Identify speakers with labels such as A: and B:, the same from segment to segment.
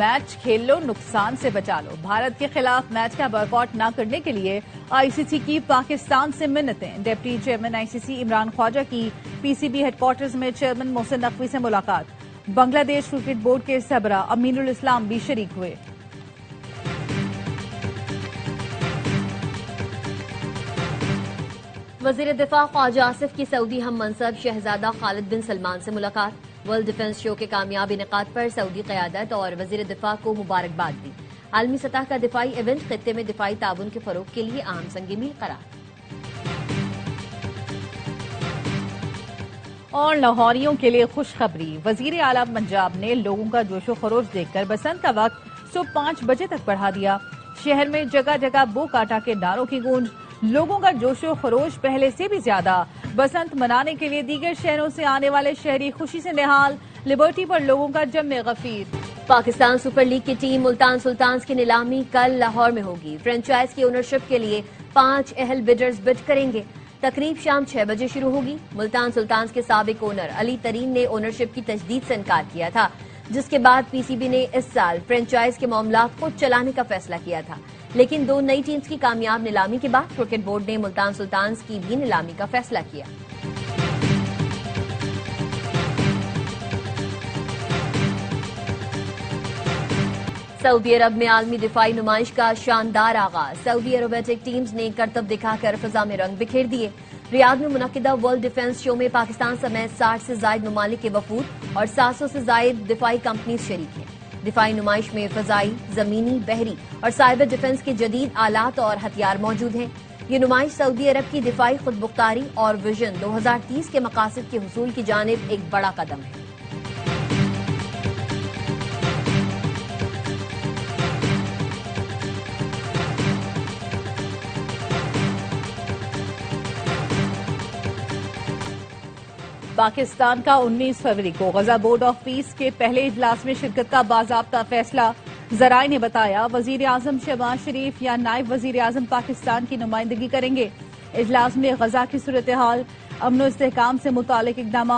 A: Match खेल लो, नुकसान से बचा लो। भारत के खिलाफ मैच का बॉयकॉट न करने के लिए आईसीसी की पाकिस्तान से मिन्नतें। Deputy chairman ICC Imran Khawaja की पीसीबी हेडक्वार्टर्स में चेयरमैन मोहसिन नकवी से मुलाकात। बांग्लादेश क्रिकेट बोर्ड के सरबरा अमीनुल इस्लाम भी शरीक हुए।
B: वजीर दिफा ख्वाजा आसिफ की सऊदी हम मनसब शहजादा खालिद बिन सलमान से मुलाकात। वर्ल्ड डिफेंस शो के कामयाब इनेकाद पर सऊदी क़यादत और वजीर दिफा को मुबारकबाद दी। आलमी सतह का दिफाई इवेंट खित्ते में दिफाई ताउन के फरोग के लिए अहम संगीमी करार।
A: और लाहौरियों के लिए खुशखबरी, वजीर आला पंजाब ने लोगों का जोशो खरोश देखकर बसंत का वक्त सुबह 5 बजे तक बढ़ा दिया। शहर में जगह जगह बो काटा के नारों की गूंज, लोगों का जोशो खरोश पहले से भी ज्यादा। बसंत मनाने के लिए दीगर शहरों से आने वाले शहरी खुशी से निहाल। लिबर्टी पर लोगों का जम्मे गफीर।
B: पाकिस्तान सुपर लीग की टीम मुल्तान सुल्तान्स की नीलामी कल लाहौर में होगी। फ्रेंचाइज की ओनरशिप के लिए 5 अहल बिडर्स बिड करेंगे। तकरीब शाम 6 बजे शुरू होगी। मुल्तान सुल्तान्स के साबिक ओनर अली तरीन ने ओनरशिप की तजदीद से इनकार किया था, जिसके बाद पीसीबी ने इस साल फ्रेंचाइज के मामलात को चलाने का फैसला किया था। लेकिन 2 नई टीम्स की कामयाब नीलामी के बाद क्रिकेट बोर्ड ने मुल्तान सुल्तान्स की भी नीलामी का फैसला किया। सऊदी अरब में आलमी दिफाई नुमाइश का शानदार आगाज। सऊदी एरोबेटिक टीम्स ने करतब दिखाकर फिजा में रंग बिखेर दिए। रियाद में मुनक्किदा वर्ल्ड डिफेंस शो में पाकिस्तान समेत 60 से जायद ममालिक के वफूद और 700 से जायद दिफाई कंपनीज शरीक हैं। दिफाई नुमाइश में फजाई, जमीनी, बहरी और साइबर डिफेंस के जदीद आलात और हथियार मौजूद हैं। ये नुमाइश सऊदी अरब की दिफाई खुदमुख्तारी और विजन 2030 के मकासद के हुसूल की जानिब एक बड़ा कदम है।
A: पाकिस्तान का 19 फरवरी को गजा बोर्ड ऑफ पीस के पहले इजलास में शिरकत का बाज़ाब्ता फैसला। जराए ने बताया वजीर आजम शहबाज शरीफ या नायब वजीर आजम पाकिस्तान की नुमाइंदगी करेंगे। इजलास में गजा की सूरत हाल, अमन इस्तेहकाम से मुतालिक इकदाम,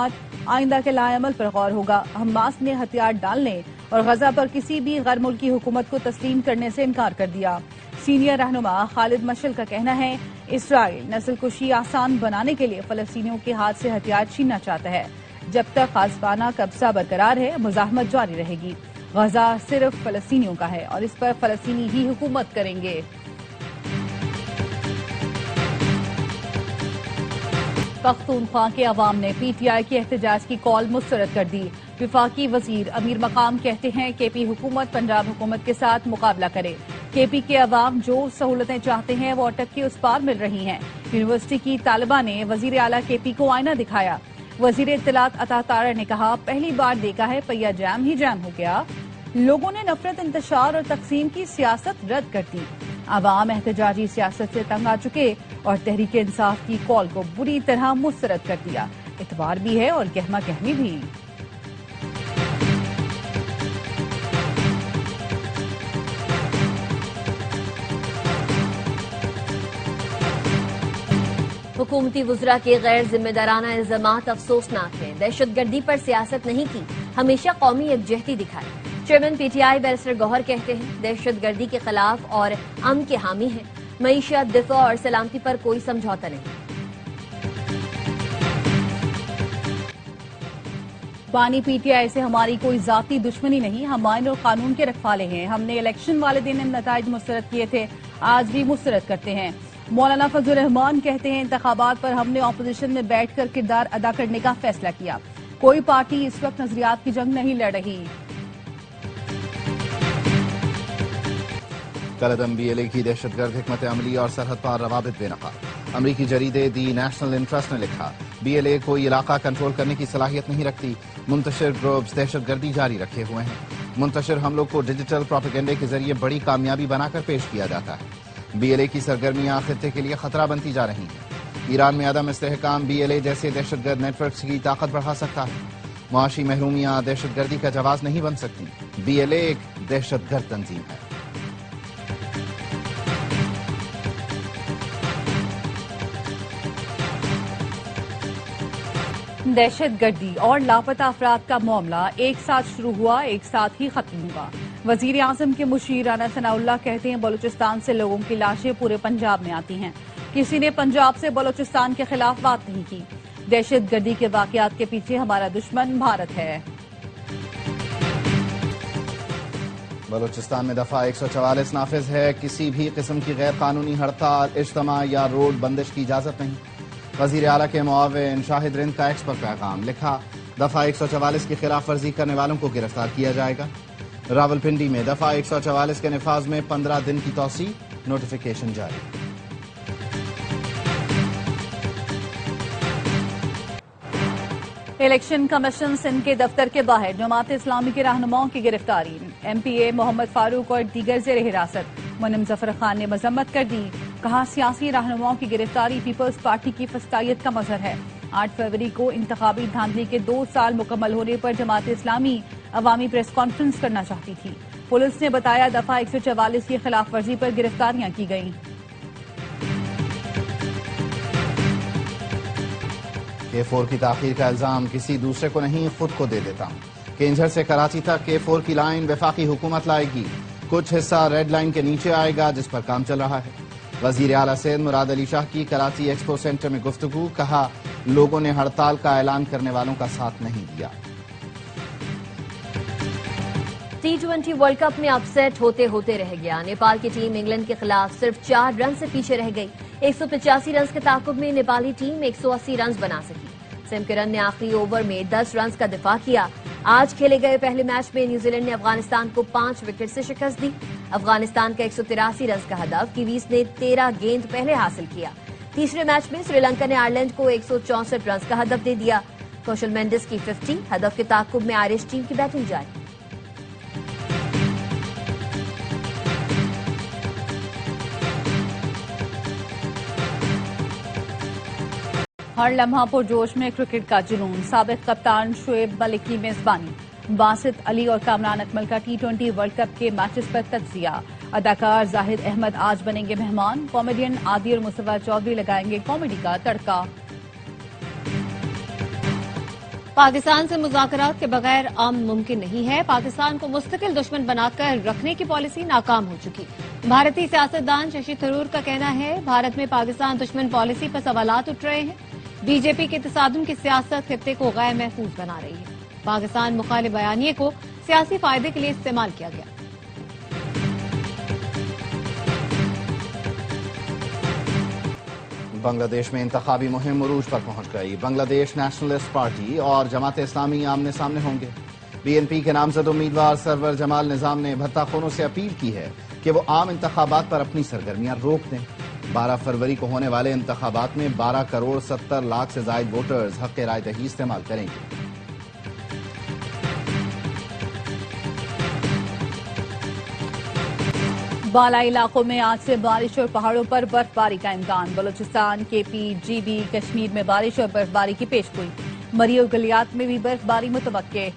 A: आइंदा के लाएअमल पर गौर होगा। हमास ने हथियार डालने और गजा पर किसी भी गैर मुल्की हुकूमत को तस्लीम करने से इनकार कर दिया। सीनियर रहनुमा खालिद मशल का कहना है इसराइल नस्ल कुशी आसान बनाने के लिए फलस्तीनियों के हाथ से हथियार छीनना चाहता है। जब तक खासपाना कब्जा बरकरार है, मुजाहमत जारी रहेगी। गजा सिर्फ फलस्तीनियों का है और इस पर फलस्तीनी ही हुकूमत करेंगे। पख्तूनख्वा के अवाम ने पीटीआई के एहतजाज की कॉल मुस्तरद कर दी। विफाकी वजीर अमीर मकाम कहते हैं केपी हुकूमत पंजाब हुकूमत के साथ मुकाबला करे। केपी के अवाम जो सहूलतें चाहते हैं वो अटक के उस पार मिल रही हैं। यूनिवर्सिटी की तालिबा ने वजीर आला केपी को आईना दिखाया। वजीर इत्तलात अता तारा ने कहा पहली बार देखा है पहिया जैम ही जैम हो गया। लोगों ने नफरत, इंतशार और तकसीम की सियासत रद्द कर दी। अवाम एहतजाजी सियासत से तंग आ चुके और तहरीक इंसाफ की कॉल को बुरी तरह मुस्तरद कर दिया। इतबार भी है और गहमा गहमी भी।
B: हुकूमती वज़रा के गैर जिम्मेदाराना इल्जामात अफसोसनाक हैं। दहशतगर्दी पर सियासत नहीं की, हमेशा कौमी यकजहती दिखाई। चेयरमैन पीटीआई बैरिस्टर गौहर कहते हैं दहशतगर्दी के खिलाफ और अमन के हामी हैं। मईशत, दिफा और सलामती पर कोई समझौता नहीं।
A: बानी पीटीआई से हमारी कोई जाती दुश्मनी नहीं, हम आईन और कानून के रखवाले हैं। हमने इलेक्शन वाले दिन नताइज मुस्तरद किए थे, आज भी मुस्तरद करते हैं। मौलाना फजल रहमान कहते हैं इंतखाबात पर हमने अपोजिशन में बैठकर किरदार अदा करने का फैसला किया। कोई पार्टी इस वक्त नजरियात की जंग नहीं लड़ रही।
C: कलदम बीएलए की दहशतगर्द हिकमत अमली और सरहद पार रवाबित बेनकाब। अमरीकी जरीदे दी नेशनल इंटरेस्ट ने लिखा बीएलए कोई इलाका कंट्रोल करने की सलाहियत नहीं रखती। मुंतशिर ग्रुप्स दहशतगर्दी जारी रखे हुए हैं। मुंतशिर हमलों को डिजिटल प्रोपेगेंडे के जरिए बड़ी कामयाबी बनाकर पेश किया जाता है। बीएलए की सरगर्मियां खित्ते के लिए खतरा बनती जा रही हैं। ईरान में अदम इस्तेहकाम बीएलए जैसे दहशतगर्द नेटवर्क्स की ताकत बढ़ा सकता है। मुआशी महरूमियां दहशतगर्दी का जवाब नहीं बन सकती। बीएलए एक दहशतगर्द तंजीम है।
A: दहशतगर्दी और लापता अफराद का मामला एक साथ शुरू हुआ, एक साथ ही खत्म हुआ। वजीर आजम के मुशीर राना सनाउल्लाह कहते हैं बलूचिस्तान से लोगों की लाशें पूरे पंजाब में आती हैं। किसी ने पंजाब से बलूचिस्तान के खिलाफ बात नहीं की। दहशत गर्दी के वाकयात के पीछे हमारा दुश्मन भारत है।
C: बलूचिस्तान में दफा 144 नाफिज है। किसी भी किस्म की गैर कानूनी हड़ताल, इज्तिमा या रोड बंदिश की इजाजत नहीं। वजीर आला के मुआविन शाहिद रिंद का एक्स पर पैगाम लिखा, दफा 144 की खिलाफ वर्जी करने वालों को गिरफ्तार किया जाएगा। रावलपिंडी में दफा 144 के नफाज में 15 दिन की तौसी, नोटिफिकेशन जारी।
A: इलेक्शन कमीशन सिंध के दफ्तर के बाहर जमात इस्लामी के रहनुमाओं की गिरफ्तारी। MPA मोहम्मद फारूक और दीगर जेर हिरासत। मुनम जफर खान ने मजम्मत कर दी, कहा सियासी रहनुमाओं की गिरफ्तारी पीपल्स पार्टी की फस्तायत का मजहर है। 8 फरवरी को इंतखाबी धांधली के 2 साल मुकम्मल होने पर जमात इस्लामी अवामी प्रेस कॉन्फ्रेंस करना चाहती थी। पुलिस ने बताया दफा 144 की खिलाफ वर्जी पर गिरफ्तारियां की गईं।
C: K4 की ताखीर का इल्जाम किसी दूसरे को नहीं, खुद को दे देता हूँ। केंझर से कराची तक K4 की लाइन वफाकी हुकूमत लाएगी। कुछ हिस्सा रेड लाइन के नीचे आएगा, जिस पर काम चल रहा है। वजीर आला सिंध मुराद अली शाह की कराची एक्सपो सेंटर में गुफ्तगू, कहा लोगों ने हड़ताल का ऐलान करने वालों का साथ नहीं दिया।
B: T20 वर्ल्ड कप में अपसेट होते होते रह गया। नेपाल की टीम इंग्लैंड के खिलाफ सिर्फ 4 रन से पीछे रह गई। 185 रन के ताकुब में नेपाली टीम 180 रन बना सकी। सिमकिरन ने आखिरी ओवर में 10 रन का दिफा किया। आज खेले गए पहले मैच में न्यूजीलैंड ने अफगानिस्तान को 5 विकेट से शिकस्त दी। अफगानिस्तान का 183 रन का हदफ किवीज ने 13 गेंद पहले हासिल किया। तीसरे मैच में श्रीलंका ने आयरलैंड को 164 रन का हदफ दे दिया। कौशल मेंडिस की 50 हदफ के ताकुब में आयरिश टीम की बैटिंग जारी।
A: हर लम्हा पुरजोश में क्रिकेट का जुनून। साबिक कप्तान शुएब मलिक की मेजबानी। बासित अली और कामरान अकमल का T20 वर्ल्ड कप के मैचेस पर तज्जिया। अदाकार जाहिद अहमद आज बनेंगे मेहमान। कॉमेडियन आदि और मुस्तफा चौधरी लगाएंगे कॉमेडी का तड़का।
D: पाकिस्तान से मुज़ाकरात के बगैर अमन मुमकिन नहीं है। पाकिस्तान को मुस्तकिल दुश्मन बनाकर रखने की पॉलिसी नाकाम हो चुकी। भारतीय सियासतदान शशि थरूर का कहना है भारत में पाकिस्तान दुश्मन पॉलिसी पर सवालात उठ रहे हैं। बीजेपी के तसादुम की सियासत खित्ते को गैर महफूज बना रही है। पाकिस्तान मुखालिफ बयानिए को सियासी फायदे के लिए इस्तेमाल किया गया।
C: बांग्लादेश में इंतखाबी मुहिम उरूज पर पहुंच गई। बांग्लादेश नेशनलिस्ट पार्टी और जमात इस्लामी आमने सामने होंगे। BNP के नामजद उम्मीदवार सरवर जमाल निजाम ने भत्ताखोरों से अपील की है कि वो आम इंतखाबात पर अपनी सरगर्मियां रोक दें। 12 फरवरी को होने वाले इंतखाबात में 12 करोड़ 70 लाख से जायद वोटर्स हक राय दही इस्तेमाल करेंगे।
A: बालाई इलाकों में आज से बारिश और पहाड़ों पर बर्फबारी का इम्कान। बलूचिस्तान, KP, GB, कश्मीर में बारिश और बर्फबारी की पेशगोई। मरी और गलियात में भी बर्फबारी मुतवक्के।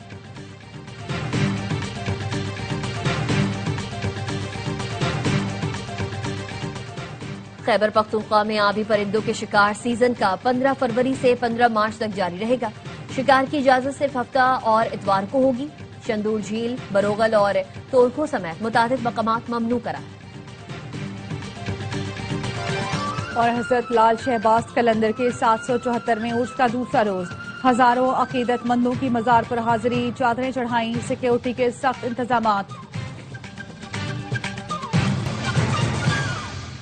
B: खैबर पख्तूनख्वा में आबी परिंदों के शिकार सीजन का 15 फरवरी से 15 मार्च तक जारी रहेगा। शिकार की इजाजत सिर्फ हफ्ता और इतवार को होगी। चंदूर झील, बरोगल और तोरखो समेत मुतादिद मकामात ममनू करा है।
A: और हजरत लाल शहबाज कलंदर के 774वें उर्स का दूसरा रोज। हजारों अकीदतमंदों की मजार पर हाजिरी, चादरें चढ़ाई, सिक्योरिटी के सख्त इंतजामात।